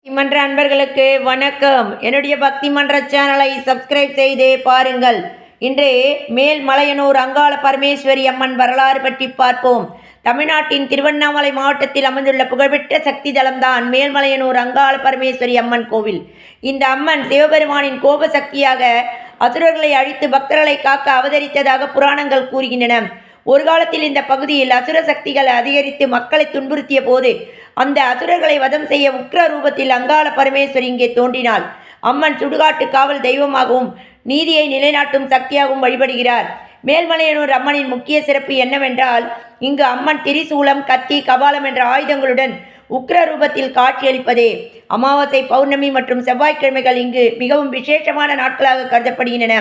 மன்ற அன்பர்களுக்கு வணக்கம். என்னுடைய பக்தி மன்ற சேனலை சப்ஸ்கிரைப் செய்து பாருங்கள். இன்று மேல்மலையனூர் அங்காள பரமேஸ்வரி அம்மன் வரலாறு பற்றி பார்ப்போம். தமிழ்நாட்டின் திருவண்ணாமலை மாவட்டத்தில் அமைந்துள்ள புகழ்பெற்ற சக்தி தலம்தான் மேல்மலையனூர் அங்காள பரமேஸ்வரி அம்மன் கோவில். இந்த அம்மன் சிவபெருமானின் கோப சக்தியாக அசுரர்களை அழித்து பக்தர்களை காக்க அவதரித்ததாக புராணங்கள் கூறுகின்றன. ஒரு காலத்தில் இந்த பகுதியில் அசுர சக்திகள் அதிகரித்து மக்களை துன்புறுத்திய போது அந்த அசுரர்களை வதம் செய்ய உக்ர ரூபத்தில் அங்காள பரமேஸ்வரி இங்கே தோன்றினாள். அம்மன் சுடுகாட்டு காவல் தெய்வமாகவும் நீதியை நிலைநாட்டும் சக்தியாகவும் வழிபடுகிறார். மேல்மலையனூர் அம்மனின் முக்கிய சிறப்பு என்னவென்றால், இங்கு அம்மன் திரிசூலம், கத்தி, கபாலம் என்ற ஆயுதங்களுடன் உக்ர ரூபத்தில் காட்சியளிப்பதே. அமாவாசை, பௌர்ணமி மற்றும் செவ்வாய்க்கிழமைகள் இங்கு மிகவும் விசேஷமான நாட்களாக கருதப்படுகின்றன.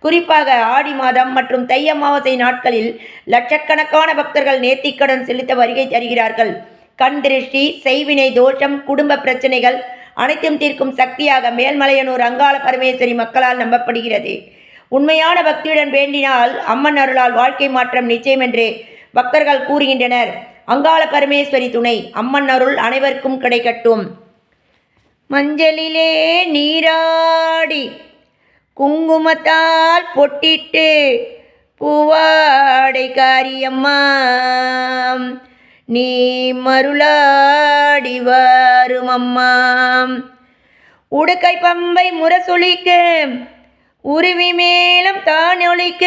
குறிப்பாக ஆடி மாதம் மற்றும் தை அமாவாசை நாட்களில் லட்சக்கணக்கான பக்தர்கள் நேர்த்திக்கடன் செலுத்த வருகை தருகிறார்கள். கண் திருஷ்டி, செய்வினை தோஷம், குடும்ப பிரச்சனைகள் அனைத்தும் தீர்க்கும் சக்தியாக மேல்மலையனூர் அங்காள பரமேஸ்வரி மக்களால் நம்பப்படுகிறது. உண்மையான பக்தியுடன் வேண்டினால் அம்மன் அருளால் வாழ்க்கை மாற்றம் நிச்சயம் என்று பக்தர்கள் கூறுகின்றனர். அங்காள பரமேஸ்வரி துணை. அம்மன் அருள் அனைவருக்கும் கிடைக்கட்டும். மஞ்சளிலே நீராடி குங்குமத்தால் பொட்டிட்டு பூவாடை காரியம்மா நீ மருளாடி வரும் அம்மா. உடுக்கை பம்பை முரசொலிக்க உருவி மேலும் தான் ஒழிக்க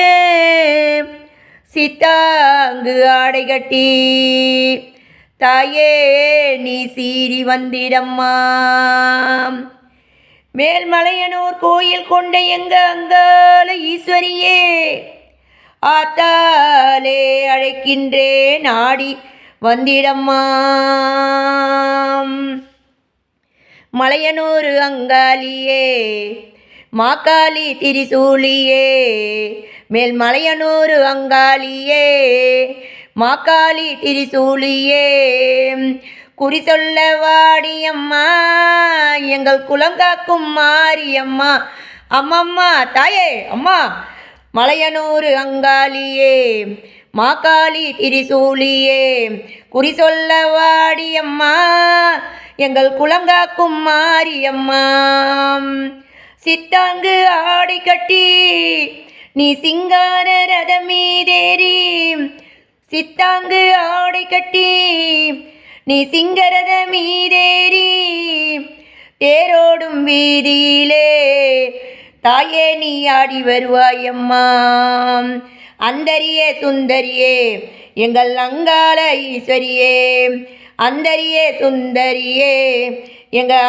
சித்தாங்கு ஆடை கட்டி தாயே நீ சீறி வந்திடம்மா. மேல்மலையனூர் கோயில் கொண்ட எங்க அங்காள ஈஸ்வரியே, ஆத்தாலே அழைக்கின்றேன் ஆடி வந்திடம்மா. மலையனூர் அங்காளியே, மாக்காளி திரிசூலியே, மேல்மலையனூர் அங்காளியே, மாக்காளி திரிசூலியே, குறி சொல்ல வாடியம்மா எங்கள் குலங்காக்கும் மாரியம்மா. அம்மம்மா தாயே அம்மா. மலையனூர் அங்காளியே, மாக்காளி திரிசூலியே, குறி சொல்ல வாடியம்மா எங்கள் குலங்காக்கும் மாரியம்மா. சித்தாங்கு ஆடை கட்டி நீ சிங்கார ரதமீதேறி, சித்தாங்கு ஆடை கட்டி நீ சிங்கரத மீதேறி தேரோடும் வீதியிலே தாயே நீ ஆடி வருவாயம்மா. அந்தரியே சுந்தரியே எங்கள் அங்காள ஈஸ்வரியே, அந்தரியே சுந்தரியே எங்கள்